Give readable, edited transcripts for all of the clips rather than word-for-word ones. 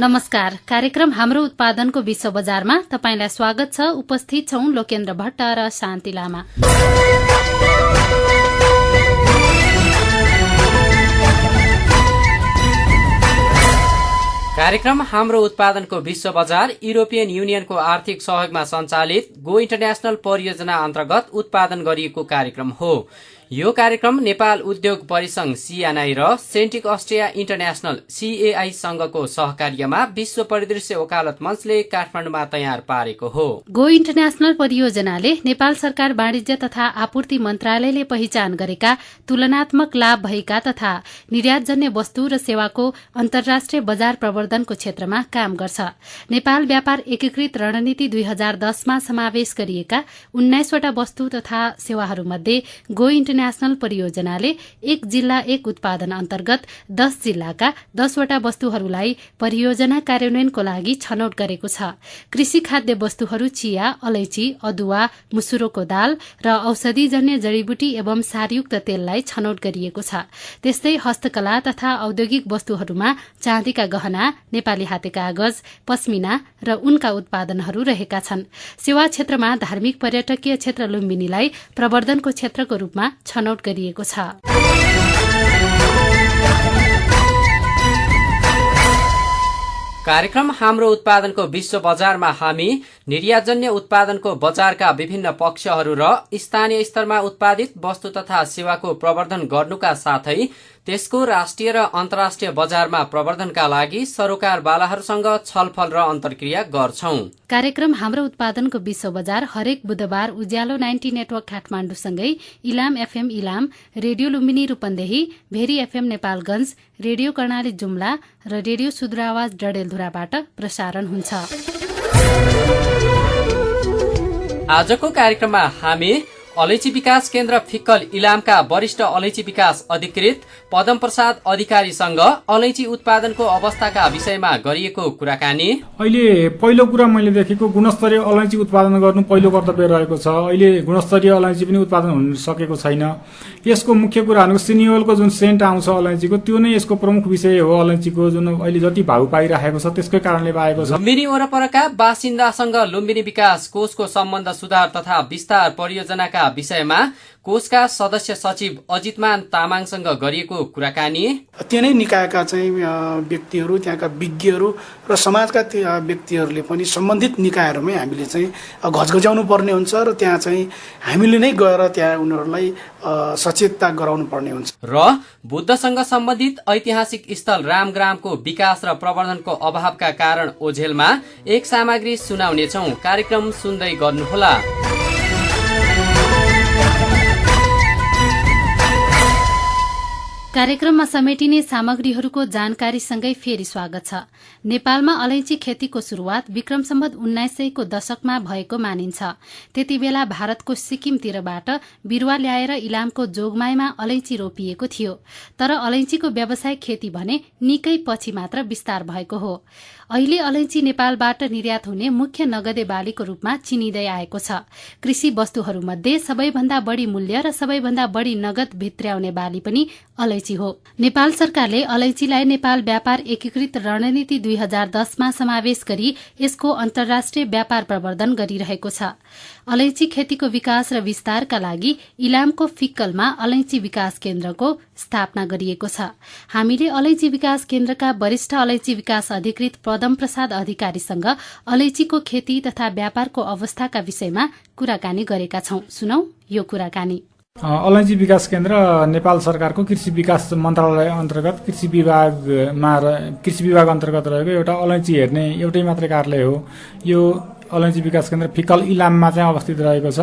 नमस्कार। कार्यक्रम हाम्रो उत्पादनको विश्व बजारमा तपाईंलाई स्वागत छ। उपस्थित छौं लोकेन्द्र भट्ट र शान्ति लामा। कार्यक्रम हाम्रो उत्पादनको विश्व बजार युरोपियन युनियनको आर्थिक सहयोगमा सञ्चालित गो इन्टरनेशनल परियोजना अन्तर्गत उत्पादन गरिएको कार्यक्रम हो। यो कार्यक्रम नेपाल उद्योग परिसंघ सीएनआई र सेन्टिक अस्ट्रिया इन्टरनेशनल सीएआई संघको सहकार्यमा विश्व परिदृश्य वकालत मञ्चले काठमाडौँमा तयार पारेको हो। गो इन्टरनेशनल परियोजनाले नेपाल सरकार वाणिज्य तथा आपूर्ति मन्त्रालयले पहिचान गरेका तुलनात्मक लाभ भएका तथा निर्यातजन्य वस्तु र सेवाको अन्तर्राष्ट्रिय बजार प्रवर्धनको क्षेत्रमा काम गर्छ। नेपाल व्यापार एकीकृत रणनीति 2010 मा समावेश गरिएका 19 वटा वस्तु तथा सेवाहरूमध्ये गो इन्टरनेशनल परियोजनाले एक जिल्ला एक उत्पादन अन्तर्गत 10 जिल्लाका 10 वटा वस्तुहरूलाई परियोजना कार्यान्वयनको लागि छनौट गरेको छ। कृषि खाद्य वस्तुहरू चिया, अलैची, अदुवा, मुसुरोको दाल र औषधिजन्य जडीबुटी एवं सारयुक्त तेललाई छनौट गरिएको छ। त्यस्तै हस्तकला तथा औद्योगिक वस्तुहरूमा चाँदीका गहना, नेपाली हाते कागज, पश्मिना र उनका उत्पादनहरू रहेका छन्। सेवा क्षेत्रमा धार्मिक पर्यटकीय क्षेत्र लुम्बिनीलाई प्रवर्धनको क्षेत्रको रूपमा छनौट गरिएको छ। कार्यक्रम हाम्रो उत्पादनको विश्व बजारमा हामी निर्यातजन्य उत्पादनको बजारका विभिन्न पक्षहरू र स्थानीय स्तरमा उत्पादित वस्तु तथा सेवाको प्रवर्धन गर्नुका साथै त्यसको राष्ट्रिय र अन्तर्राष्ट्रिय बजारमा प्रवर्धनका लागि सरोकारवालाहरूसँग छलफल र अन्तर्क्रिया गर्छौं। कार्यक्रम हाम्रो उत्पादनको विश्व बजार हरेक बुधबार उज्यालो 90 नेटवर्क काठमाडौँसँगै Ilam FM Ilam, radio Lumbini Rupandehi, Bheri FM Nepalgunj, radio Karnali Jumla र रेडियो सुदूर आवाज डडेलधुराबाट प्रसारण हुन्छ। आजको कार्यक्रममा हामी अलैची विकास केन्द्र फिक्कल इलामका वरिष्ठ अलैची विकास अधिकृत पदम प्रसाद अधिकारीसँग अलैची उत्पादनको अवस्थाका विषयमा गरिएको कुराकानी। अहिले पहिलो कुरा मैले देखेको गुणस्तरीय अलैची उत्पादन गर्नु पहिलो कर्तव्य रहेको छ। अहिले गुणस्तरीय अलैची पनि उत्पादन हुन सकेको छैन। यसको मुख्य कुरा भनेको सिनियोलको जुन सेन्ट आउँछ अलैचीको, त्यो नै यसको प्रमुख विषय हो। अलैचीको जुन अहिले जति भाउ पाइरहेको छ त्यसकै कारणले पाएको छ। लुम्बिनी वरपरका बासिन्दासँग लुम्बिनी विकास कोषको सम्बन्ध सुधार तथा विस्तार परियोजनाका विषयमा कोषका सदस्य सचिव अजितमान तामाङसँग गरिएको कुराकानी। त्यो नै निकायका चाहिँ व्यक्तिहरू, त्यहाँका विज्ञहरू र समाजका व्यक्तिहरूले पनि सम्बन्धित निकायहरूमै हामीले चाहिँ घचघच्याउनु पर्ने हुन्छ र त्यहाँ चाहिँ हामीले नै गएर त्यहाँ उनीहरूलाई सचेतता गराउनु पर्ने हुन्छ। र बुद्धसँग सम्बन्धित ऐतिहासिक स्थल रामग्रामको विकास र प्रवर्धनको अभावका कारण ओझेलमा एक सामग्री सुनाउनेछौं। कार्यक्रम सुन्दै गर्नुहोला। कार्यक्रममा समेटिने सामग्रीहरूको जानकारीसँगै फेरि स्वागत छ। नेपालमा अलैची खेतीको शुरूआत विक्रम सम्वत 1900 को दशकमा भएको मानिन्छ। त्यति बेला भारतको सिक्किमतिरबाट बिरुवा ल्याएर इलामको जोगमाईमा अलैची रोपिएको थियो। तर अलैचीको व्यावसायिक खेती भने निकै पछि मात्र विस्तार भएको हो। अहिले अलैची नेपालबाट निर्यात हुने मुख्य नगदे बालीको रूपमा चिनिँदै आएको छ। कृषि वस्तुहरूमध्ये सबैभन्दा बढ़ी मूल्य र सबैभन्दा बढ़ी नगद भित्र्याउने बाली पनि अलैची हो। नेपाल सरकारले अलैचीलाई नेपाल व्यापार एकीकृत रणनीति 2010 मा समावेश गरी यसको अन्तर्राष्ट्रिय व्यापार प्रवर्धन गरिरहेको छ। अलैची खेतीको विकास र विस्तारका लागि इलामको फिक्कलमा अलैची विकास केन्द्रको स्थापना गरिएको छ। हामीले अलैची विकास केन्द्रका वरिष्ठ अलैची विकास अधिकृत पदम प्रसाद अधिकारीसँग अलैचीको खेती तथा व्यापारको अवस्थाका विषयमा कुराकानी गरेका छौं। सुनौ यो कुराकानी। अलैची विकास केन्द्र नेपाल सरकारको कृषि विकास मन्त्रालय अन्तर्गत कृषि विभाग अन्तर्गत रहेको एउटा अलैची हेर्ने एउटै मात्रै कार्यालय हो। यो अलैची विकास केन्द्र फिक्कल इलाममा चाहिँ अवस्थित रहेको छ।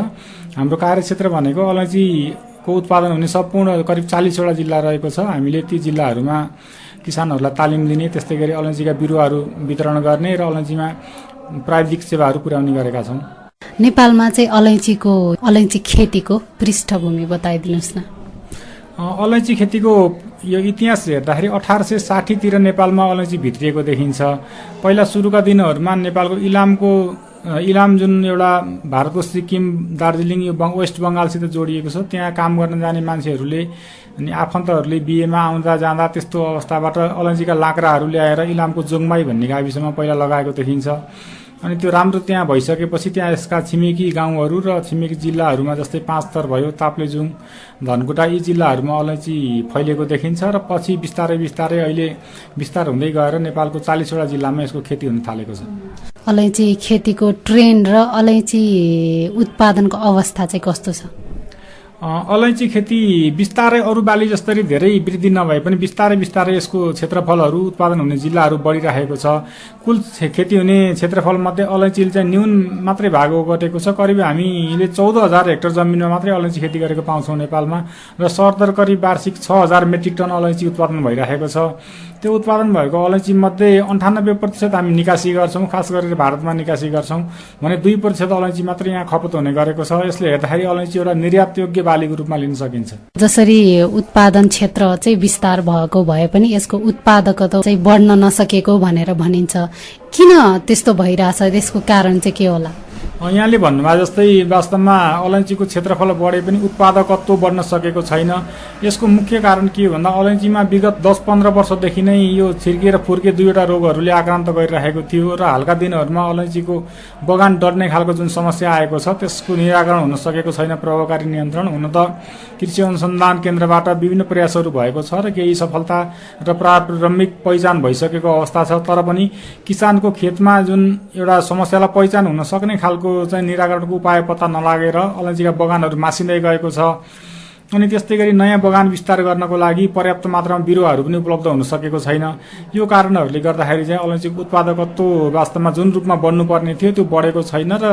हाम्रो कार्यक्षेत्र भनेको अलैचीको उत्पादन हुने सम्पूर्ण करिब 40 वटा जिल्ला रहेको छ। हामीले ती जिल्लाहरूमा किसानहरूलाई तालिम दिने, त्यस्तै गरी अलैचीका बिरुवाहरू वितरण गर्ने र अलैचीमा प्राविधिक सेवाहरू पुर्याउने गरेका छौं। नेपालमा चाहिँ अलैची खेतीको पृष्ठभूमि बताइदिनुहोस् न। अलैची खेतीको यो इतिहास हेर्दाखेरि 1860 तिर नेपालमा अलैची भित्रिएको देखिन्छ। पहिला सुरुका दिनहरूमा नेपालको इलामको इलाम जुन एउटा भारतको सिक्किम दार्जिलिङ यो वेस्ट बङ्गालसित जोडिएको छ, त्यहाँ काम गर्न जाने मान्छेहरूले अनि आफन्तहरूले बिहेमा आउँदा जाँदा त्यस्तो अवस्थाबाट अलैँचीका लाक्राहरू ल्याएर इलामको जोङमाई भन्ने गाविसमा पहिला लगाएको देखिन्छ। अनि त्यो राम्रो त्यहाँ भइसकेपछि त्यहाँ यसका छिमेकी गाउँहरू र छिमेकी जिल्लाहरूमा जस्तै पाँचथर भयो, ताप्लेजुङ, धनकुटा यी जिल्लाहरूमा अलैँची फैलिएको देखिन्छ र पछि बिस्तारै बिस्तारै अहिले विस्तार हुँदै गएर नेपालको 40वटा जिल्लामा यसको खेती हुन थालेको छ। अलैँची खेतीको ट्रेन्ड र अलैँची उत्पादनको अवस्था चाहिँ कस्तो छ? अलैँची खेती बिस्तारै अरू बाली जस्तै धेरै वृद्धि नभए पनि बिस्तारै बिस्तारै यसको क्षेत्रफलहरू उत्पादन हुने जिल्लाहरू बढिरहेको छ। कुल खेती हुने क्षेत्रफलमध्ये अलैँचीले चाहिँ न्यून मात्रै भाग ओगटेको छ। करिब हामीले 14,000 हेक्टर जमिनमा मात्रै अलैँची खेती गरेको पाउँछौँ नेपालमा र सरदर करिब वार्षिक 6,000 मेट्रिक टन अलैँची उत्पादन भइरहेको छ। त्यो उत्पादन भएको अलैँची मध्ये 98% हामी निकासी गर्छौँ, खास गरेर भारतमा निकासी गर्छौँ भने 2% अलैँची मात्रै यहाँ खपत हुने गरेको छ। यसले हेर्दाखेरि अलैँची एउटा निर्यातयोग्य बालीको रूपमा लिन सकिन्छ। जसरी उत्पादन क्षेत्र चाहिँ विस्तार भएको भए पनि यसको उत्पादकता चाहिँ बढ्न नसकेको भनेर भनिन्छ। किन त्यस्तो भइरहेछ? त्यसको कारण चाहिँ के होला? यहाँले भन्नुभयो जस्तै वास्तवमा अलैँचीको क्षेत्रफल बढे पनि उत्पादकत्व बढ्न सकेको छैन। यसको मुख्य कारण के हो भन्दा अलैँचीमा विगत 10-15 वर्षदेखि नै यो छिर्के र फुर्के दुईवटा रोगहरूले आक्रान्त गरिरहेको थियो र हालका दिनहरूमा अलैँचीको बगान डढ्ने खालको जुन समस्या आएको छ त्यसको निराकरण हुन सकेको छैन। प्रभावकारी नियन्त्रण हुन त कृषि अनुसन्धान केन्द्रबाट विभिन्न प्रयासहरू भएको छ र केही सफलता र प्रारम्भिक पहिचान भइसकेको अवस्था छ। तर पनि किसानको खेतमा जुन एउटा समस्यालाई पहिचान हुन सक्ने खालको चाहिँ निराकरणको उपाय पत्ता नलागेर अलैँचीका बगानहरू मासिँदै गएको छ। अनि त्यस्तै गरी नयाँ बगान विस्तार गर्नको लागि पर्याप्त मात्रामा बिरुवाहरू पनि उपलब्ध हुन सकेको छैन। यो कारणहरूले गर्दाखेरि चाहिँ अलैँचीको उत्पादकत्व वास्तवमा जुन रूपमा बढ्नुपर्ने थियो त्यो बढेको छैन र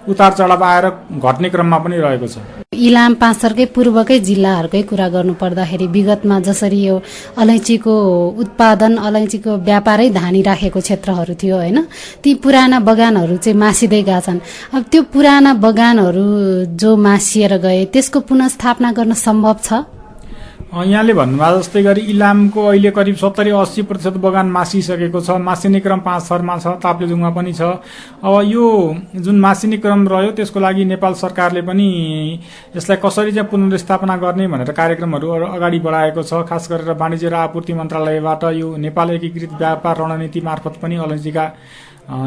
उतार चढाव आएर घट्ने क्रममा पनि रहेको छ। इलाम पाँचथरकै पूर्वकै जिल्लाहरूकै कुरा गर्नु पर्दाखेरि विगतमा जसरी यो अलैँचीको उत्पादन अलैँचीको व्यापारै धानिराखेको क्षेत्रहरू थियो होइन, ती पुराना बगानहरू चाहिँ मासिँदै गएका छन्। अब त्यो पुराना बगानहरू जो मासिएर गए त्यसको पुनर्स्थापना गर्न सम्भव छ? यहाँले भन्नुभयो जस्तै गरी इलामको अहिले करिब 70-80% बगान मासिसकेको छ। मासिने क्रम 5 थरमा छ, ताप्लेजुङमा पनि छ। अब यो जुन मासिने क्रम रह्यो त्यसको लागि नेपाल सरकारले पनि यसलाई कसरी चाहिँ पुनर्स्थापना गर्ने भनेर कार्यक्रमहरू अगाडि बढाएको छ। खास गरेर वाणिज्य र आपूर्ति मन्त्रालयबाट यो नेपाल एकीकृत व्यापार रणनीति मार्फत पनि अलैँचीका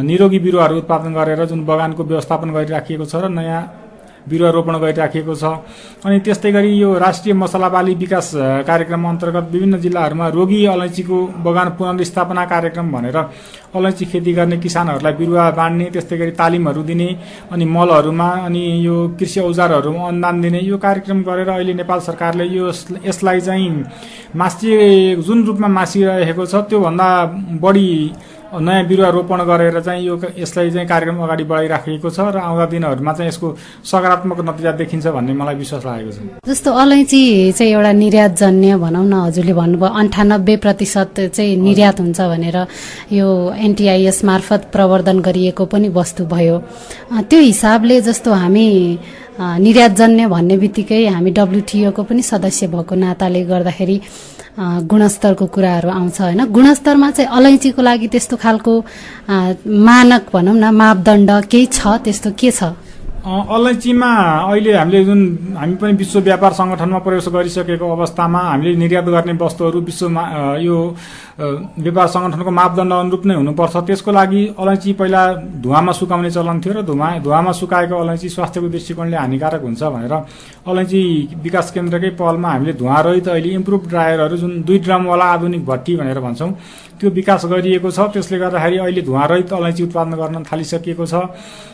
निरोगी बिरुवाहरू उत्पादन गरेर जुन बगानको व्यवस्थापन गरिराखिएको छ र नयाँ बिरुवा रोपण गरिराखिएको छ। अनि त्यस्तै गरी यो राष्ट्रिय मसला बाली विकास कार्यक्रम अन्तर्गत विभिन्न जिल्लाहरूमा रोगी अलैँचीको बगान पुनर्स्थापना कार्यक्रम भनेर अलैँची खेती गर्ने किसानहरूलाई बिरुवा बाँड्ने, त्यस्तै गरी तालिमहरू दिने, अनि मलहरूमा अनि यो कृषि औजारहरूमा अनुदान दिने यो कार्यक्रम गरेर अहिले नेपाल सरकारले यसलाई चाहिँ जुन रूपमा मासिरहेको छ त्योभन्दा बढी नयाँ बिरुवा रोपण गरेर चाहिँ यसलाई चाहिँ कार्यक्रम अगाडि बढाइराखेको छ र आउँदा दिनहरूमा चाहिँ यसको सकारात्मक नतिजा देखिन्छ भन्ने मलाई विश्वास लागेको छ। जस्तो अलैँची चाहिँ एउटा निर्यातजन्य भनौँ न, हजुरले भन्नुभयो 98% चाहिँ निर्यात हुन्छ भनेर यो NTIS मार्फत प्रवर्धन गरिएको पनि वस्तु भयो। त्यो हिसाबले जस्तो हामी निर्यातजन्य भन्ने बित्तिकै हामी WTO को पनि सदस्य भएको नाताले गर्दाखेरि गुणस्तरको कुराहरू आउँछ होइन। गुणस्तरमा चाहिँ अलैँचीको लागि त्यस्तो खालको मानक भनौँ न, मापदण्ड केही छ? त्यस्तो के छ? अलैँचीमा अहिले हामी पनि विश्व व्यापार संगठनमा प्रवेश गरिसकेको अवस्थामा हामीले निर्यात गर्ने वस्तुहरू विश्वमा यो व्यापार संगठनको मापदण्ड अनुरूप नै हुनुपर्छ। त्यसको लागि अलैँची पहिला धुवामा सुकाउने चलन थियो र धुवामा सुकाएको अलैँची स्वास्थ्यको दृष्टिकोणले हानिकारक हुन्छ भनेर अलैँची विकास केन्द्रकै पहलमा हामीले धुवा रहित अहिले इम्प्रुभ ड्रायरहरू जुन 2 ड्रमवाला आधुनिक भट्टी भनेर भन्छौँ त्यो विकास गरिएको छ। त्यसले गर्दाखेरि अहिले धुवा रहित अलैँची उत्पादन गर्न थालिसकिएको छ।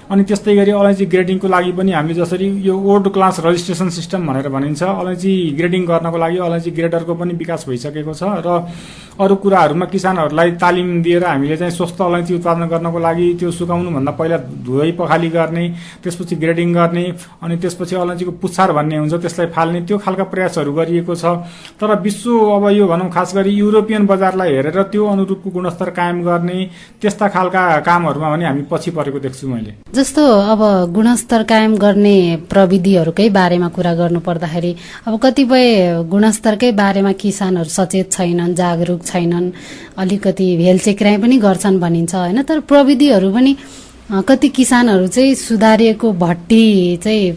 अनि त्यस्तै गरी अलैँची ग्रेडिङको लागि पनि हामीले जसरी यो वर्ल्ड क्लास रजिस्ट्रेसन सिस्टम भनेर भनिन्छ, अलैँची ग्रेडिङ गर्नको लागि अलैँची ग्रेडरको पनि विकास भइसकेको छ र अरू कुराहरूमा किसानहरूलाई तालिम दिएर हामीले चाहिँ स्वस्थ अलैँची उत्पादन गर्नको लागि त्यो सुकाउनुभन्दा पहिला धुवाई पखाली गर्ने, त्यसपछि ग्रेडिङ गर्ने, अनि त्यसपछि अलैँचीको पुच्छार भन्ने हुन्छ त्यसलाई फाल्ने, त्यो खालका प्रयासहरू गरिएको छ। तर विश्व अब यो भनौँ खास गरी युरोपियन बजारलाई हेरेर त्यो अनुरूपको गुणस्तर कायम गर्ने त्यस्ता खालका कामहरूमा पनि हामी पछि परेको देख्छु मैले। जस्तो अब गुणस्तर कायम गर्ने प्रविधिहरूकै बारेमा कुरा गर्नु पर्दाखेरि अब कतिपय गुणस्तरकै बारेमा किसानहरू सचेत छैनन्, जागरुक छैनन्, अलिकति हेलचेक्राइ पनि गर्छन् भनिन्छ होइन। तर प्रविधिहरू पनि कति किसानहरू चाहिँ सुधारिएको भट्टी चाहिँ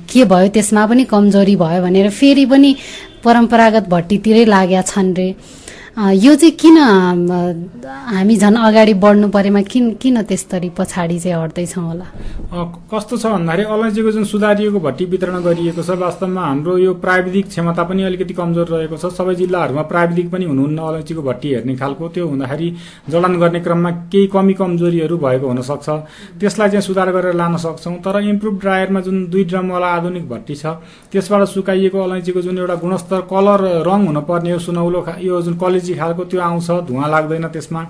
के भयो त्यसमा पनि कमजोरी भयो भनेर फेरि पनि परम्परागत भट्टीतिरै लागेका छन् रे। यो चाहिँ किन हामी झन् अगाडि बढ्नु परेमा किन त्यसरी पछाडि चाहिँ हट्दैछौँ होला? कस्तो छ भन्दाखेरि अलैँचीको जुन सुधारिएको भट्टी वितरण गरिएको छ, वास्तवमा हाम्रो यो प्राविधिक क्षमता पनि अलिकति कमजोर रहेको छ। सबै जिल्लाहरूमा प्राविधिक पनि हुनुहुन्न अलैँचीको भट्टी हेर्ने खालको। त्यो हुँदाखेरि जडान गर्ने क्रममा केही कमी कमजोरीहरू भएको हुनसक्छ, त्यसलाई चाहिँ सुधार गरेर लान सक्छौँ। तर इम्प्रुभ ड्रायरमा जुन 2 ड्रमवाला आधुनिक भट्टी छ, त्यसबाट सुकाइएको अलैँचीको जुन एउटा गुणस्तर कलर रङ हुनुपर्ने हो सुनौलो यो जुन कलेजी खालको त्यो आउँछ, धुवा लाग्दैन त्यसमा।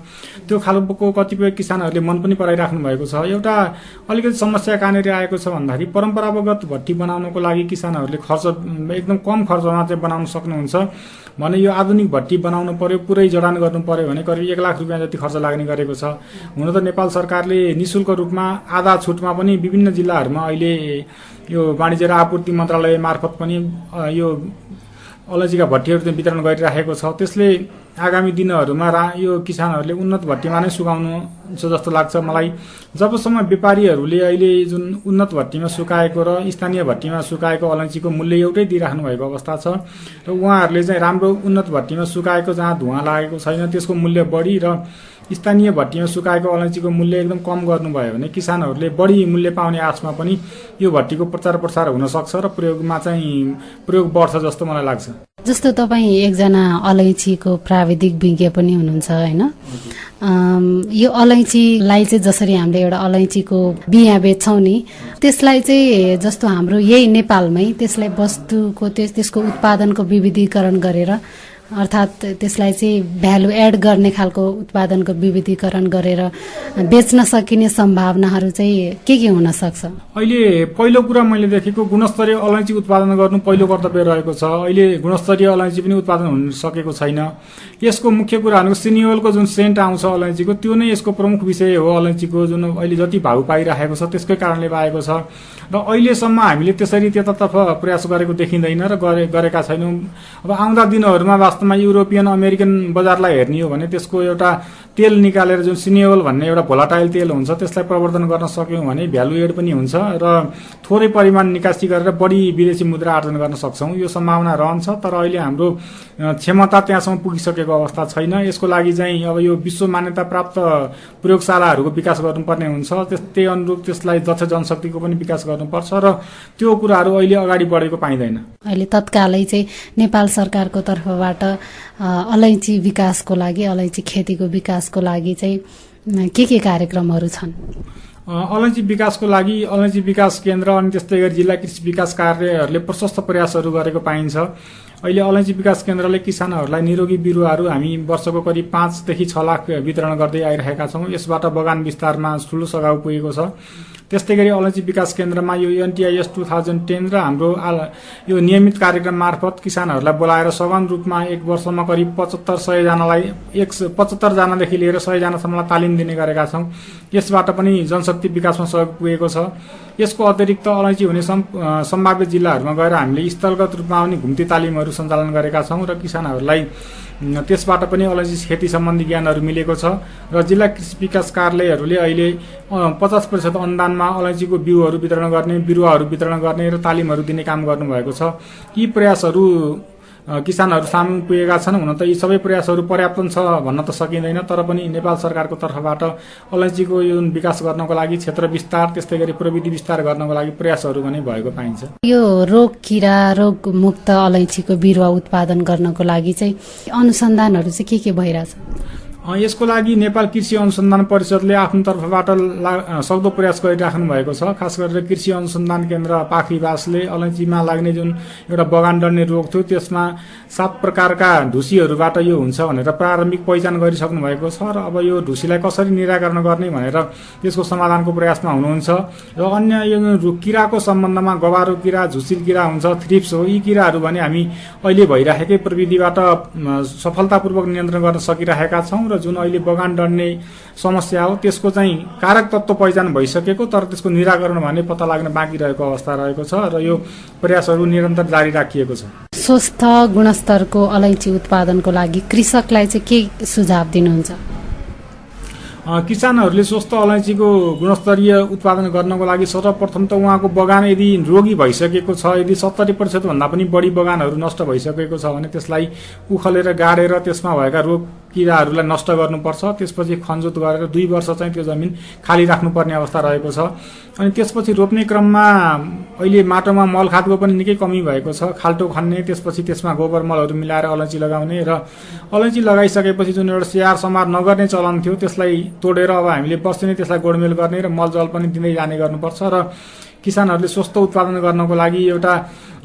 त्यो खालको कतिपय किसानहरूले मन पनि पराइराख्नु भएको छ। एउटा अलिकति समस्या कहाँनिर आएको छ भन्दाखेरि परम्परागत भट्टी बनाउनको लागि किसानहरूले खर्च एकदम कम खर्चमा चाहिँ बनाउन सक्नुहुन्छ भने यो आधुनिक भट्टी बनाउनु पर्यो, पुरै जडान गर्नु पर्यो भने करिब 1 लाख रुपियाँ जति खर्च लाग्ने गरेको छ। हुन त नेपाल सरकारले निःशुल्क रूपमा आधा छुटमा पनि विभिन्न जिल्लाहरूमा अहिले यो वाणिज्य र आपूर्ति मन्त्रालय मार्फत पनि यो अलैँचीका भट्टीहरू चाहिँ वितरण गरिराखेको छ। त्यसले आगामी दिनहरूमा यो किसानहरूले उन्नत भट्टीमा नै सुकाउनु छ जस्तो लाग्छ मलाई। जबसम्म व्यापारीहरूले अहिले जुन उन्नत भट्टीमा सुकाएको र स्थानीय भट्टीमा सुकाएको अलैँचीको मूल्य एउटै दिइराख्नु भएको अवस्था छ र उहाँहरूले चाहिँ राम्रो उन्नत भट्टीमा सुकाएको जहाँ धुवा लागेको छैन त्यसको मूल्य बढी र स्थानीय भट्टीमा सुकाएको अलैँचीको मूल्य एकदम कम गर्नुभयो भने किसानहरूले बढी मूल्य पाउने आशमा पनि यो भट्टीको प्रचार प्रसार हुन सक्छ र प्रयोग बढ्छ जस्तो मलाई लाग्छ। जस्तो तपाईँ एकजना अलैँचीको प्राविधिक विज्ञ पनि हुनुहुन्छ हैन? यो अलैँचीलाई चाहिँ जसरी हामीले एउटा अलैँचीको बिया बेच्छौँ नि, त्यसलाई चाहिँ जस्तो हाम्रो यही नेपालमै त्यसलाई वस्तुको त्यसको उत्पादनको विविधीकरण गरेर अर्थात् त्यसलाई चाहिँ भ्यालु एड गर्ने खालको उत्पादनको विविधीकरण गरेर बेच्न सकिने सम्भावनाहरू चाहिँ के हुन सक्छ? अहिले पहिलो कुरा मैले देखेको गुणस्तरीय अलैँची उत्पादन गर्नु पहिलो कर्तव्य रहेको छ। अहिले गुणस्तरीय अलैँची पनि उत्पादन हुन सकेको छैन। यसको मुख्य कुरा भनेको सिनियोलको जुन सेन्ट आउँछ अलैँचीको, त्यो नै यसको प्रमुख विषय हो। अलैँचीको जुन अहिले जति भाउ पाइरहेको छ त्यसकै कारणले पाएको छ र अहिलेसम्म हामीले त्यसरी त्यतातर्फ प्रयास गरेको देखिँदैन र गरेका छैनौँ। अब आउँदा दिनहरूमा वास्तवमा युरोपियन अमेरिकन बजारलाई हेर्ने हो भने त्यसको एउटा तेल निकालेर जुन सिनियोल भन्ने एउटा भोलाटाइल तेल हुन्छ त्यसलाई प्रवर्धन गर्न सक्यौँ भने भ्यालु एड पनि हुन्छ र थोरै परिमाण निकासी गरेर बढी विदेशी मुद्रा आर्जन गर्न सक्छौँ। यो सम्भावना रहन्छ, तर अहिले हाम्रो क्षमता त्यहाँसम्म पुगिसकेको अवस्था छैन। यसको लागि चाहिँ अब यो विश्व मान्यता प्राप्त प्रयोगशालाहरूको विकास गर्नुपर्ने हुन्छ। त्यस्तै अनुरूप त्यसलाई दक्ष जनशक्तिको पनि विकास गर्नुपर्छ र त्यो कुराहरू अहिले अगाडि बढेको पाइँदैन। अहिले तत्कालै चाहिँ नेपाल सरकारको तर्फबाट अलैँची विकासको लागि, अलैँची खेतीको विकासको लागि चाहिँ के कार्यक्रमहरू छन्? अलैँची विकासको लागि अलैँची विकास केन्द्र अनि त्यस्तै गरी जिल्ला कृषि विकास कार्यालयहरूले प्रशस्त प्रयासहरू गरेको पाइन्छ। अहिले अलैँची विकास केन्द्रले किसानहरूलाई निरोगी बिरुवाहरू हामी वर्षको करिब 5 देखि 6 लाख वितरण गर्दै आइरहेका छौँ। यसबाट बगान विस्तारमा ठुलो सघाउ पुगेको छ। त्यस्तै गरी अलैँची विकास केन्द्रमा यो NTIS 2010 र हाम्रो यो नियमित कार्यक्रम मार्फत किसानहरूलाई बोलाएर सघन रूपमा 1 वर्षमा करिब 75-100 जनालाई 75 जनादेखि लिएर 100 जनासम्मलाई तालिम दिने गरेका छौँ। यसबाट पनि जनशक्ति विकासमा सहयोग पुगेको छ। यसको अतिरिक्त अलैँची हुने सम्भाव्य जिल्लाहरूमा गएर हामीले स्थलगत रूपमा पनि घुम्ती तालिमहरू सञ्चालन गरेका छौँ र किसानहरूलाई त्यसबाट पनि अलैँची खेती सम्बन्धी ज्ञानहरू मिलेको छ र जिल्ला कृषि विकास कार्यालयहरूले अहिले 50% अनुदानमा अलैँचीको बिउहरू वितरण गर्ने, बिरुवाहरू वितरण गर्ने र तालिमहरू दिने काम गर्नुभएको छ। यी प्रयासहरू किसानहरू सामु पुगेका छन्। हुन त यी सबै प्रयासहरू पर्याप्त छ भन्न त सकिँदैन, तर पनि नेपाल सरकारको तर्फबाट अलैँचीको यो विकास गर्नको लागि क्षेत्र विस्तार त्यस्तै गरी प्रविधि विस्तार गर्नको लागि प्रयासहरू पनि भएको पाइन्छ। यो रोग मुक्त अलैँचीको बिरुवा उत्पादन गर्नको लागि चाहिँ अनुसन्धानहरू चाहिँ के भइरहेछ? यसको लागि नेपाल कृषि अनुसन्धान परिषदले आफ्नो तर्फबाट सक्दो प्रयास गरिराख्नु भएको छ। खास गरेर कृषि अनुसन्धान केन्द्र पाखरीवासले अलैँचीमा लाग्ने जुन एउटा बगान डढ्ने रोग थियो त्यसमा 7 प्रकारका ढुसीहरूबाट यो हुन्छ भनेर प्रारम्भिक पहिचान गरिसक्नु भएको छ र अब यो ढुसीलाई कसरी निराकरण गर्ने भनेर त्यसको समाधानको प्रयासमा हुनुहुन्छ। र अन्य यो किराको सम्बन्धमा गवारो किरा, झुसिल किरा हुन्छ, थ्रिप्स हो, यी किराहरू भने हामी अहिले भइराखेकै प्रविधिबाट सफलतापूर्वक नियन्त्रण गर्न सकिरहेका छौँ र जुन अहिले बगान डढ्ने समस्या हो त्यसको चाहिँ कारक तत्त्व पहिचान भइसकेको तर त्यसको निराकरण भने पत्ता लाग्न बाँकी रहेको अवस्था रहेको छ र यो प्रयासहरू निरन्तर जारी राखिएको छ। स्वस्थ गुणस्तरको अलैँची उत्पादनको लागि कृषकलाई चाहिँ के सुझाव दिनुहुन्छ? किसानहरूले स्वस्थ अलैँचीको गुणस्तरीय उत्पादन गर्नको लागि सर्वप्रथम त उहाँको बगान यदि रोगी भइसकेको छ, यदि 70% भन्दा पनि बढी बगानहरू नष्ट भइसकेको छ भने त्यसलाई उखलेर गाडेर त्यसमा भएका रोग किराहरूलाई नष्ट गर्नुपर्छ। त्यसपछि खनजोत गरेर 2 वर्ष चाहिँ त्यो जमिन खाली राख्नुपर्ने अवस्था रहेको छ। अनि त्यसपछि रोप्ने क्रममा अहिले माटोमा मल खादको पनि निकै कमी भएको छ। खाल्टो खन्ने, त्यसपछि त्यसमा गोबर मलहरू मिलाएर अलैँची लगाउने र अलैँची लगाइसकेपछि जुन एउटा स्याहार समार नगर्ने चलन थियो त्यसलाई तोडेर अब हामीले वर्षै नै त्यसलाई गोडमेल गर्ने र मलजल पनि दिँदै जाने गर्नुपर्छ। र किसानहरूले स्वस्थ उत्पादन गर्नको लागि एउटा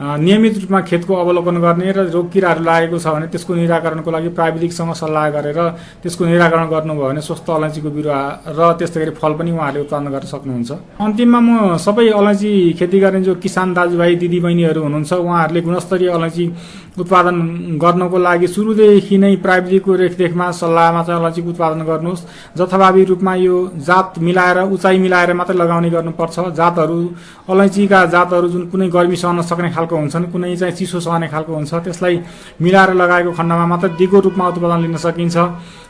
नियमित रूपमा खेतको अवलोकन गर्ने र रोग किराहरू लागेको छ भने त्यसको निराकरणको लागि प्राविधिकसँग सल्लाह गरेर त्यसको निराकरण गर्नुभयो भने स्वस्थ अलैँचीको बिरुवा र त्यस्तै गरी फल पनि उहाँहरूले उत्पादन गर्न सक्नुहुन्छ। अन्तिममा म सबै अलैँची खेती गर्ने जो किसान दाजुभाइ दिदीबहिनीहरू हुनुहुन्छ उहाँहरूले गुणस्तरीय अलैँची उत्पादन गर्नको लागि सुरुदेखि नै प्राविधिकको रेखदेखमा सल्लाहमा चाहिँ अलैँचीको उत्पादन गर्नुहोस्। जथाभावी रूपमा यो जात मिलाएर उचाइ मिलाएर मात्रै लगाउने गर्नुपर्छ। जातहरू अलैँचीका जातहरू जुन कुनै गर्मी सहन सक्ने खालको हुन्छन्, कुनै चाहिँ चिसो सहने खालको हुन्छ, त्यसलाई मिलाएर लगाएको खण्डमा मात्र दिगो रूपमा उत्पादन लिन सकिन्छ।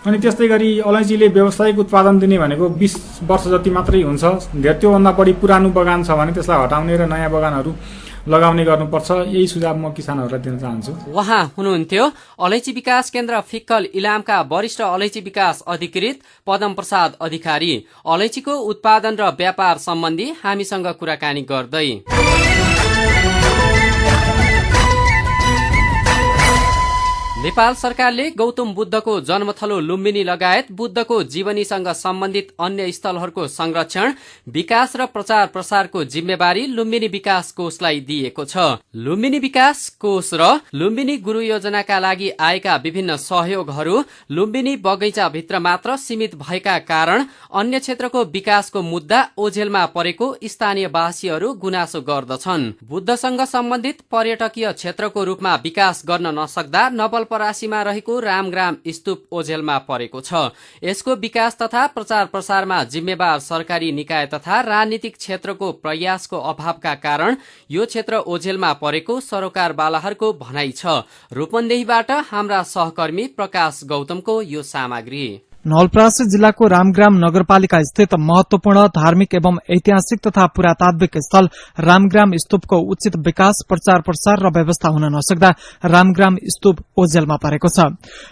अनि त्यस्तै गरी अलैँचीले व्यावसायिक उत्पादन दिने भनेको 20 वर्ष जति मात्रै हुन्छ। त्योभन्दा बढी पुरानो बगान छ भने त्यसलाई हटाउने र नयाँ बगानहरू लगाउने गर्नुपर्छ। यही सुझाव म किसानहरूलाई दिन चाहन्छु। उहाँ हुनुहुन्थ्यो अलैँची विकास केन्द्र फिक्कल इलामका वरिष्ठ अलैँची विकास अधिकृत पदम प्रसाद अधिकारी। अलैँचीको उत्पादन र व्यापार सम्बन्धी हामीसँग कुराकानी गर्दै नेपाल सरकारले गौतम बुद्धको जन्मथलो लुम्बिनी लगायत बुद्धको जीवनीसँग सम्बन्धित अन्य स्थलहरूको संरक्षण, विकास र प्रचार प्रसारको जिम्मेवारी लुम्बिनी विकास कोषलाई दिएको छ। लुम्बिनी विकास कोष र लुम्बिनी गुरु योजनाका लागि आएका विभिन्न सहयोगहरू लुम्बिनी बगैँचाभित्र मात्र सीमित भएका कारण अन्य क्षेत्रको विकासको मुद्दा ओझेलमा परेको स्थानीयवासीहरू गुनासो गर्दछन्। बुद्धसँग सम्बन्धित पर्यटकीय क्षेत्रको रूपमा विकास गर्न नसक्दा नवलपरासीमा रहेको रामग्राम स्तूप ओझेलमा परेको छ। यसको विकास तथा प्रचार प्रसारमा जिम्मेवार सरकारी निकाय तथा राजनीतिक क्षेत्रको प्रयासको अभावका कारण यो क्षेत्र ओझेलमा परेको सरोकारवालाहरूको भनाइ छ। रूपन्देहीबाट हाम्रा सहकर्मी प्रकाश गौतमको यो सामग्री। नवलपरासी जिल्लाको रामग्राम नगरपालिका स्थित महत्वपूर्ण धार्मिक एवं ऐतिहासिक तथा पुरातात्विक स्थल रामग्राम स्तूपको उचित विकास, प्रचार प्रसार र व्यवस्था हुन नसक्दा रामग्राम स्तूप ओझेलमा परेको छ।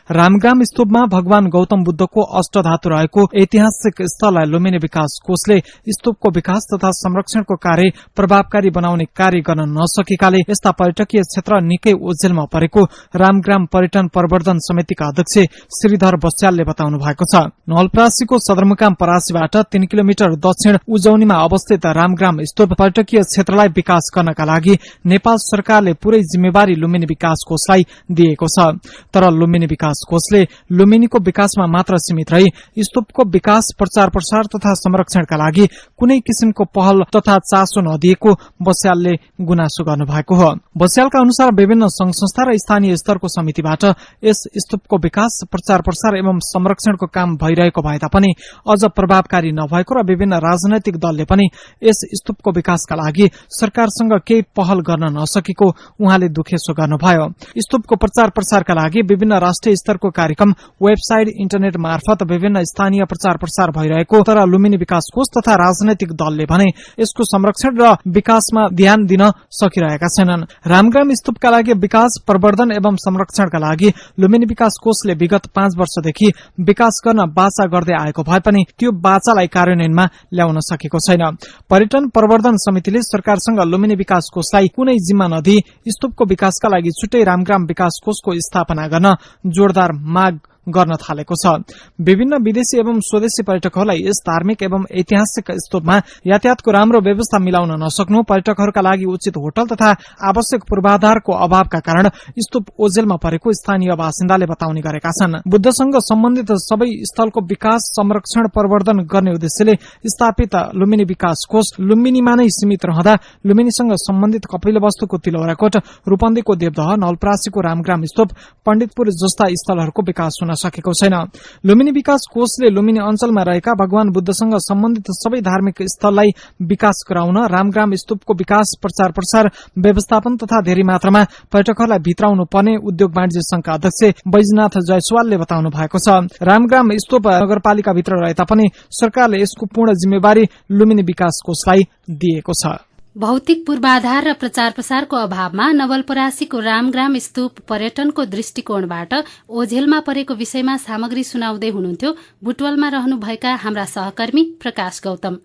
रामग्राम स्तूपमा भगवान गौतम बुद्धको अष्टधातु रहेको ऐतिहासिक स्थललाई लुम्बिनी विकास कोषले स्तूपको विकास तथा संरक्षणको कार्य प्रभावकारी बनाउने कार्य गर्न नसकेकाले यस्ता पर्यटकीय क्षेत्र निकै ओझेलमा परेको रामग्राम पर्यटन प्रवर्धन समितिका अध्यक्ष श्रीधर बस्यालले बताउनु भएको छ। नवलपरासीको सदरमुकाम परासीबाट 3 किलोमिटर दक्षिण उजौनीमा अवस्थित रामग्राम स्तूप पर्यटकीय क्षेत्रलाई विकास गर्नका लागि नेपाल सरकारले पूरै जिम्मेवारी लुम्बिनी विकास कोषलाई दिएको छ। तर लुम्बिनी विकास कोषले लुम्बिनीको विकासमा मात्र सीमित रही स्तूपको विकास, प्रचार प्रसार तथा संरक्षणका लागि कुनै किसिमको पहल तथा चासो नदिएको बस्यालले गुनासो गर्नुभएको हो। बस्यालका अनुसार विभिन्न संघ संस्था र स्थानीय स्तरको समितिबाट यस स्तूपको विकास, प्रचार प्रसार एवं संरक्षणको काम भइरहेको भए तापनि अझ प्रभावकारी नभएको र विभिन्न राजनैतिक दलले पनि यस स्तूपको विकासका लागि सरकारसँग केही पहल गर्न नसकेको उहाँले दुखेसो गर्नुभयो। स्तूपको प्रचार प्रसारका लागि विभिन्न राष्ट्रिय स्तरको कार्यक्रम, वेबसाइट, इन्टरनेट मार्फत विभिन्न स्थानीय प्रचार प्रसार भइरहेको, तर लुम्बिनी विकास कोष तथा राजनैतिक दलले भने यसको संरक्षण र विकासमा ध्यान दिन सकिरहेका छैनन्। रामग्राम स्तूपका लागि विकास, प्रवर्धन एवं संरक्षणका लागि लुम्बिनी विकास कोषले विगत 5 वर्षदेखि विकास गर्न बाचा गर्दै आएको भए पनि त्यो बाचालाई कार्यान्वयनमा ल्याउन सकेको छैन। पर्यटन प्रवर्धन समितिले सरकारसँग लुम्बिनी विकास कोषलाई कुनै जिम्मा नदिई स्तूपको विकासका लागि छुट्टै रामग्राम विकास कोषको स्थापना गर्न जोरदार माग गर्न थालेको छ। विभिन्न विदेशी एवं स्वदेशी पर्यटकहरूलाई यस धार्मिक एवं ऐतिहासिक स्तूपमा यातायातको राम्रो व्यवस्था मिलाउन नसक्नु, पर्यटकहरूका लागि उचित होटल तथा आवश्यक पूर्वाधारको अभावका कारण स्तूप ओझेलमा परेको स्थानीय बासिन्दाले बताउने गरेका छन्। बुद्धसँग सम्बन्धित सबै स्थलको विकास, संरक्षण, प्रवर्धन गर्ने उद्देश्यले स्थापित लुम्बिनी विकास कोष लुम्बिनीमा नै सीमित रहँदा लुम्बिनीसँग सम्बन्धित कपिलवस्तुको तिलौराकोट, रूपन्देहीको देवदह, नवलपरासीको रामग्राम स्तूप, पण्डितपुर जस्ता स्थलहरूको विकास हुन हुन सकेको छैन। लुम्बिनी विकास कोषले लुम्बिनी अञ्चलमा रहेका भगवान बुद्धसँग सम्बन्धित सबै धार्मिक स्थललाई विकास गराउन रामग्राम स्तूपको विकास प्रचार प्रसार व्यवस्थापन तथा धेरै मात्रामा पर्यटकहरूलाई भित्राउनु पर्ने उद्योग वाणिज्य संघका अध्यक्ष बैजनाथ जयसवालले बताउनु भएको छ। रामग्राम स्तूप नगरपालिकाभित्र रहे तापनि सरकारले यसको पूर्ण जिम्मेवारी लुम्बिनी विकास कोषलाई दिएको छ। भौतिक पूर्वाधार र प्रचार प्रसारको अभावमा नवलपरासीको रामग्राम स्तूप पर्यटनको दृष्टिकोणबाट ओझेलमा परेको विषयमा सामग्री सुनाउँदै हुनुहुन्थ्यो बुटवलमा रहनुभएका हाम्रा सहकर्मी प्रकाश गौतम।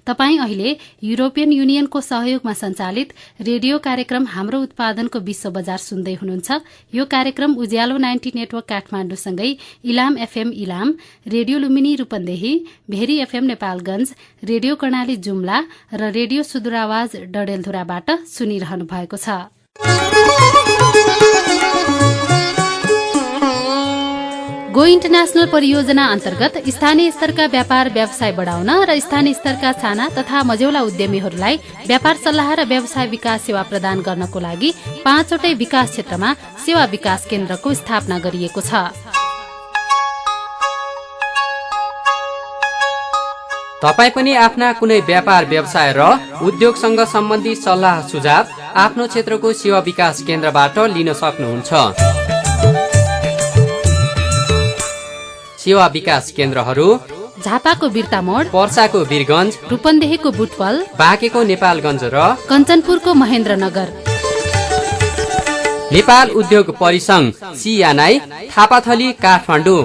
तपाई अहिले युरोपियन युनियनको सहयोगमा सञ्चालित रेडियो कार्यक्रम हाम्रो उत्पादनको विश्व बजार सुन्दै हुनुहुन्छ। यो कार्यक्रम उज्यालो 90 नेटवर्क काठमाडौँसँगै Ilam FM Ilam, radio Lumbini Rupandehi, Bheri FM Nepalgunj, radio Karnali Jumla र रेडियो सुदूर आवाज डडेलधुराबाट सुनिरहनु भएको छ। गो इन्टरनेशनल परियोजना अन्तर्गत स्थानीय स्तरका व्यापार व्यवसाय बढ़ाउन र स्थानीय स्तरका साना तथा मझौला उद्यमीहरूलाई व्यापार सल्लाह र व्यवसाय विकास सेवा प्रदान गर्नको लागि 5 वटै विकास क्षेत्रमा सेवा विकास केन्द्रको स्थापना गरिएको छ। तपाई पनि आफ्ना कुनै व्यापार व्यवसाय र उद्योगसँग सम्बन्धी सल्लाह सुझाव आफ्नो क्षेत्रको सेवा विकास केन्द्रबाट लिन सक्नुहुन्छ। सेवा विकास केन्द्रहरू झापाको बिर्तामोड, पर्साको वीरगञ्ज, रूपन्देहीको बुटवल, बाँकेको नेपालगञ्ज र कञ्चनपुरको महेन्द्रनगर। नेपाल उद्योग परिसंघ सियानाई, थापाथली, काठमाडौँ।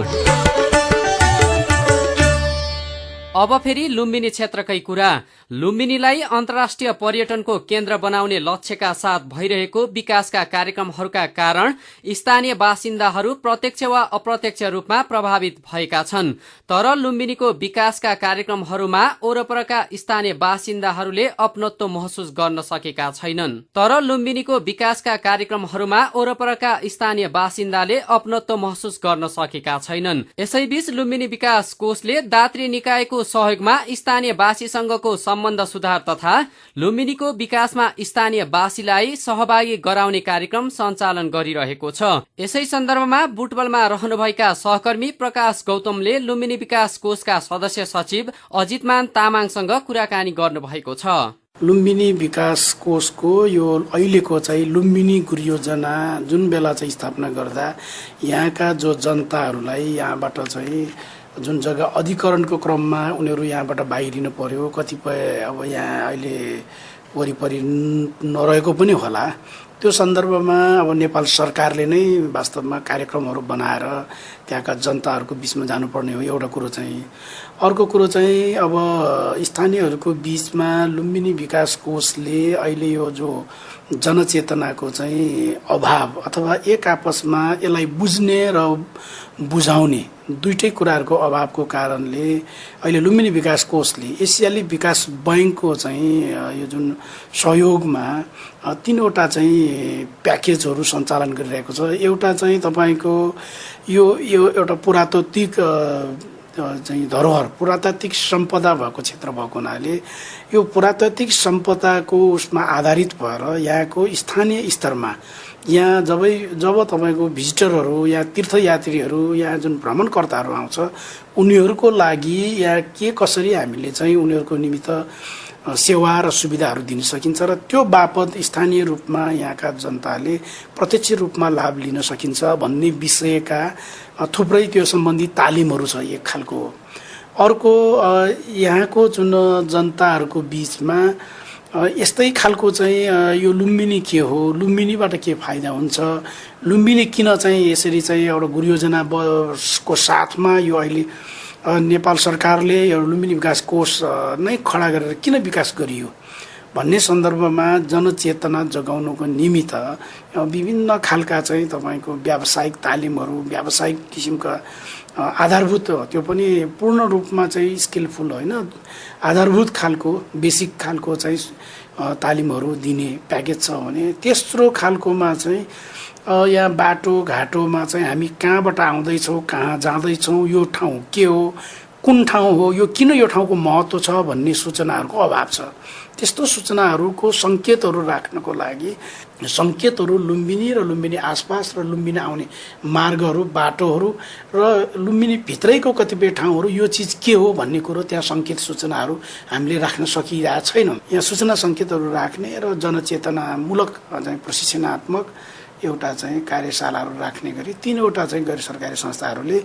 अब फेरि लुम्बिनी क्षेत्रकै कुरा। लुम्बिनीलाई अन्तर्राष्ट्रिय पर्यटनको केन्द्र बनाउने लक्ष्यका साथ भइरहेको विकासका कार्यक्रमहरूका कारण स्थानीय बासिन्दाहरू प्रत्यक्ष वा अप्रत्यक्ष रूपमा प्रभावित भएका छन्। तर लुम्बिनीको विकासका कार्यक्रमहरूमा वरपरका स्थानीय बासिन्दाहरूले अपनत्व महसुस गर्न सकेका छैनन्। तर लुम्बिनीको विकासका कार्यक्रमहरूमा वरपरका स्थानीय बासिन्दाले अपनत्व महसुस गर्न सकेका छैनन्। यसैबीच लुम्बिनी विकास कोषले दात्री निकायको सहयोगमा स्थानीय बासीसँगको सम्बन्ध सुधार तथा लुम्बिनीको विकासमा स्थानीय बासीलाई सहभागी गराउने कार्यक्रम सञ्चालन गरिरहेको छ। यसै सन्दर्भमा बुटवलमा रहनुभएका सहकर्मी प्रकाश गौतमले लुम्बिनी विकास कोषका सदस्य सचिव अजितमान तामाङसँग कुराकानी गर्नुभएको छ। लुम्बिनी विकास कोषको यो अहिलेको चाहिँ लुम्बिनी गुरुयोजना जुन बेला चाहिँ स्थापना गर्दा यहाँका जो जनताहरूलाई यहाँबाट चाहिँ जुन जग्गा अधिकरणको क्रममा उनीहरू यहाँबाट बाहिरिनु पर्यो, कतिपय अब यहाँ अहिले वरिपरि नरहेको पनि होला, त्यो सन्दर्भमा अब नेपाल सरकारले नै वास्तवमा कार्यक्रमहरू बनाएर त्यहाँका जनताहरूको बिचमा जानुपर्ने हो एउटा कुरो चाहिँ। अर्को कुरो चाहिँ अब स्थानीयहरूको बिचमा लुम्बिनी विकास कोषले अहिले यो जो जनचेतनाको चाहिँ अभाव अथवा एक आपसमा यसलाई बुझ्ने र बुझाउने दुईटै कुराहरूको अभावको कारणले अहिले लुम्बिनी विकास कोषले एसियाली विकास बैंकको चाहिँ यो जुन सहयोगमा 3वटा चाहिँ प्याकेजहरू सञ्चालन गरिरहेको छ। एउटा चाहिँ तपाईँको यो एउटा पुरातात्विक चाहिँ धरोहर पुरातात्विक सम्पदा भएको क्षेत्र भएको हुनाले यो पुरातात्विक सम्पदाको उसमा आधारित भएर यहाँको स्थानीय स्तरमा यहाँ जब तपाईँको भिजिटरहरू या तीर्थयात्रीहरू यहाँ जुन भ्रमणकर्ताहरू आउँछ उनीहरूको लागि यहाँ के कसरी हामीले चाहिँ उनीहरूको निमित्त सेवा र सुविधाहरू दिन सकिन्छ र त्यो बापत स्थानीय रूपमा यहाँका जनताले प्रत्यक्ष रूपमा लाभ लिन सकिन्छ भन्ने विषयका थुप्रै त्यो सम्बन्धी तालिमहरू छ एक खालको। अर्को यहाँको जुन जनताहरूको बिचमा यस्तै खालको चाहिँ यो लुम्बिनी के हो, लुम्बिनीबाट के फाइदा हुन्छ, लुम्बिनी किन चाहिँ यसरी चाहिँ एउटा गुरुयोजनाको साथमा यो अहिले नेपाल सरकारले यो लुम्बिनी विकास कोष नै खडा गरेर किन विकास गरियो भन्ने सन्दर्भमा जनचेतना जगाउनको निमित्त विभिन्न खालका चाहिँ तपाईँको व्यावसायिक तालिमहरू, व्यावसायिक किसिमका आधारभूत त्यो पनि पूर्ण रूपमा चाहिँ स्किलफुल होइन, आधारभूत खालको बेसिक खालको चाहिँ तालिमहरू दिने प्याकेज छ भने तेस्रो खालकोमा चाहिँ यहाँ बाटो घाटोमा चाहिँ हामी कहाँबाट आउँदैछौँ, कहाँ जाँदैछौँ, यो ठाउँ के हो, कुन ठाउँ हो, यो किन यो ठाउँको महत्त्व छ भन्ने सूचनाहरूको अभाव छ। त्यस्तो सूचनाहरूको सङ्केतहरू राख्नको लागि सङ्केतहरू लुम्बिनी र लुम्बिनी आसपास र लुम्बिनी आउने मार्गहरू, बाटोहरू र लुम्बिनी भित्रैको कतिपय ठाउँहरू यो चिज के हो भन्ने कुरो त्यहाँ सङ्केत सूचनाहरू हामीले राख्न सकिरहेका छैनौँ। यहाँ सूचना सङ्केतहरू राख्ने र जनचेतनामूलक चाहिँ प्रशिक्षणात्मक एउटा चाहिँ कार्यशालाहरू राख्ने गरी 3वटा चाहिँ गैर सरकारी संस्थाहरूले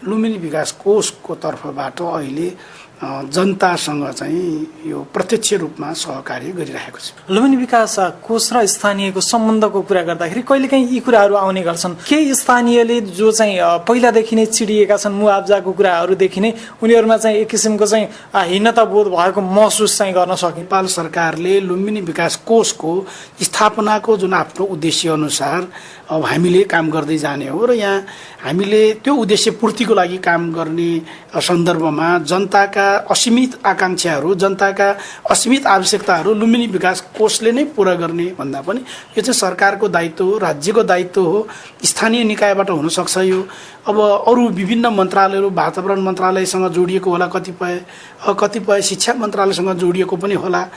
लुम्बिनी विकास कोषको तर्फबाट अहिले जनतासँग चाहिँ यो प्रत्यक्ष रूपमा सहकार्य गरिरहेको छ। लुम्बिनी विकास कोष र स्थानीयको सम्बन्धको कुरा गर्दाखेरि कहिलेकाहीँ यी कुराहरू आउने गर्छन्। केही स्थानीयले जो चाहिँ पहिलादेखि नै चिडिएका छन् मुआब्जाको कुराहरूदेखि नै उनीहरूमा चाहिँ एक किसिमको चाहिँ हीनता बोध भएको महसुस चाहिँ गर्न सकिन्छ। नेपाल सरकारले लुम्बिनी विकास कोषको स्थापनाको जुन आफ्नो उद्देश्य अनुसार अब हामीले काम गर्दै जाने हो र यहाँ हामीले त्यो उद्देश्य पूर्तिको लागि काम गर्ने सन्दर्भमा जनताका असीमित आकांक्षाहरू, जनताका असीमित आवश्यकताहरू लुम्बिनी विकास कोषले नै पूरा गर्ने भन्दा पनि यो चाहिँ सरकारको दायित्व हो, राज्यको दायित्व हो, स्थानीय निकायबाट हुनसक्छ। यो अब अरू विभिन्न मन्त्रालयहरू, वातावरण मन्त्रालयसँग जोडिएको होला, कतिपय शिक्षा मन्त्रालयसँग जोडिएको पनि होला,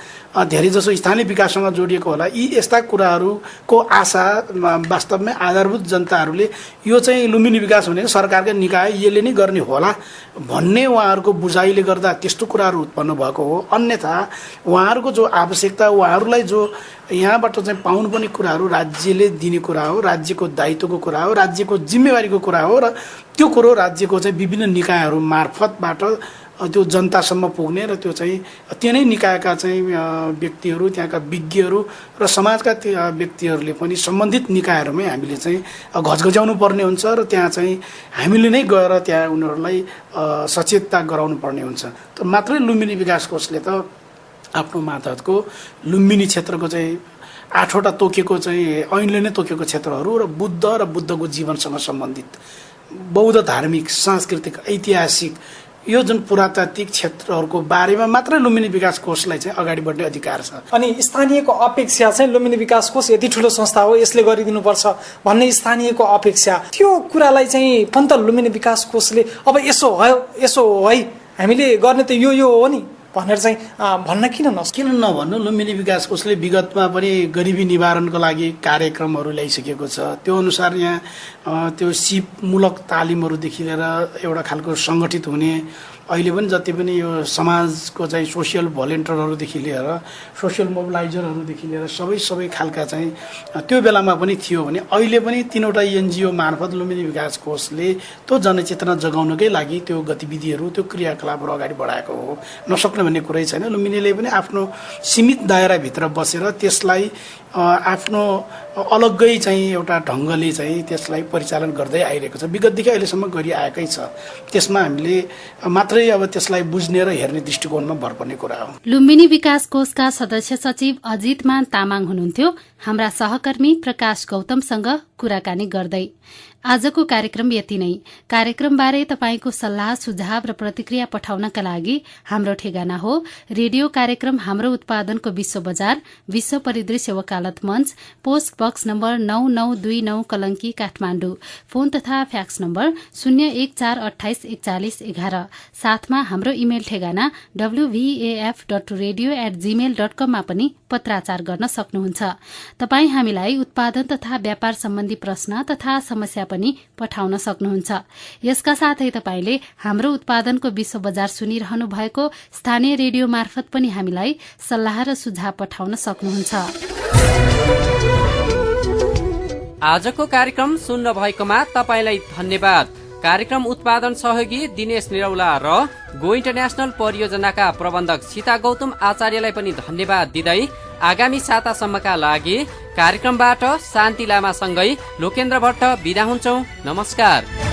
धेरैजसो स्थानीय विकाससँग जोडिएको होला। यी यस्ता कुराहरूको आशा वास्तवमै आधारभूत जनताहरूले यो चाहिँ लुम्बिनी विकास भनेको सरकारकै निकाय, यसले नै गर्ने होला भन्ने उहाँहरूको बुझाइले गर्दा त्यस्तो कुराहरू उत्पन्न भएको हो। अन्यथा उहाँहरूको जो आवश्यकता, उहाँहरूलाई जो यहाँबाट चाहिँ पाउनुपर्ने कुराहरू राज्यले दिने कुरा हो, राज्यको दायित्वको कुरा हो, राज्यको जिम्मेवारीको कुरा हो र त्यो कुरो राज्यको चाहिँ विभिन्न निकायहरू मार्फतबाट त्यो जनतासम्म पुग्ने र त्यो चाहिँ तिनै निकायका चाहिँ व्यक्तिहरू, त्यहाँका विज्ञहरू र समाजका व्यक्तिहरूले पनि सम्बन्धित निकायहरूमै हामीले चाहिँ घचघच्याउनु पर्ने हुन्छ र त्यहाँ चाहिँ हामीले नै गएर त्यहाँ उनीहरूलाई सचेतता गराउनु पर्ने हुन्छ। त मात्रै लुम्बिनी विकास कोषले त आफ्नो मातहतको लुम्बिनी क्षेत्रको चाहिँ 8वटा तोकेको चाहिँ ऐनले नै तोकेको क्षेत्रहरू र बुद्ध र बुद्धको जीवनसँग सम्बन्धित बौद्ध, धार्मिक, सांस्कृतिक, ऐतिहासिक यो जुन पुरातात्विक क्षेत्रहरूको बारेमा मात्रै लुम्बिनी विकास कोषलाई चाहिँ अगाडि बढ्ने अधिकार छ। अनि स्थानीयको अपेक्षा चाहिँ लुम्बिनी विकास कोष यति ठुलो संस्था हो, यसले गरिदिनुपर्छ भन्ने स्थानीयको अपेक्षा, त्यो कुरालाई चाहिँ पन्त लुम्बिनी विकास कोषले अब यसो हो है हामीले गर्ने त यो हो नि भनेर चाहिँ भन्न किन नभन्नु। लुम्बिनी विकास कोषले विगतमा पनि गरिबी निवारणको लागि कार्यक्रमहरू ल्याइसकेको छ। त्यो अनुसार यहाँ त्यो सिपमूलक तालिमहरूदेखि लिएर एउटा खालको सङ्गठित हुने, अहिले पनि जति पनि यो समाजको चाहिँ सोसियल भोलिन्टियरहरूदेखि लिएर सोसियल मोबिलाइजरहरूदेखि लिएर सबै खालका चाहिँ त्यो बेलामा पनि थियो भने अहिले पनि 3वटा एनजिओ मार्फत लुम्बिनी विकास कोषले त्यो जनचेतना जगाउनकै लागि त्यो गतिविधिहरू, त्यो क्रियाकलापहरू अगाडि बढाएको हो। नसक्ने भन्ने कुरै छैन। लुम्बिनीले पनि आफ्नो सीमित दायराभित्र बसेर त्यसलाई आफ्नो अलग्गै चाहिँ एउटा ढङ्गले चाहिँ त्यसलाई परिचालन गर्दै आइरहेको छ, विगतदेखि अहिलेसम्म गरिआएकै छ। त्यसमा हामीले मात्रै अब त्यसलाई बुझ्ने र हेर्ने दृष्टिकोणमा भर पर्ने कुरा हो। लुम्बिनी विकास कोषका सदस्य सचिव अजितमान तामाङ हुनुहुन्थ्यो हाम्रा सहकर्मी प्रकाश गौतमसँग कुराकानी गर्दै। आजको कार्यक्रम यति नै। कार्यक्रमबारे तपाईंको सल्लाह, सुझाव र प्रतिक्रिया पठाउनका लागि हाम्रो ठेगाना हो रेडियो कार्यक्रम हाम्रो उत्पादनको विश्व बजार, विश्व परिदृश्य वकालत मञ्च, post box number 9929 Kalanki Kathmandu, phone तथा फ्याक्स नम्बर 014284111। साथमा हाम्रो इमेल ठेगाना wvaf.radio@gmail.com मा पनि पत्राचार गर्न सक्नुहुन्छ। तपाई हामीलाई उत्पादन तथा व्यापार सम्बन्धी प्रश्न तथा समस्या पनि पठाउन सक्नुहुन्छ। यसका साथै तपाईले हाम्रो उत्पादनको विश्व बजार सुनिरहनु भएको स्थानीय रेडियो मार्फत पनि हामीलाई सल्लाह र सुझाव पठाउन सक्नुहुन्छ। आजको कार्यक्रम सुन्न भएकोमा तपाईलाई धन्यवाद। कार्यक्रम उत्पादन सहयोगी दिनेश निरौला र गो इन्टरनेशनल परियोजनाका प्रबन्धक सीता गौतम आचार्यलाई पनि धन्यवाद दिँदै आगामी सातासम्मका लागि कार्यक्रमबाट शान्ति लामासँगै लोकेन्द्र भट्ट बिदा हुन्छौं। नमस्कार।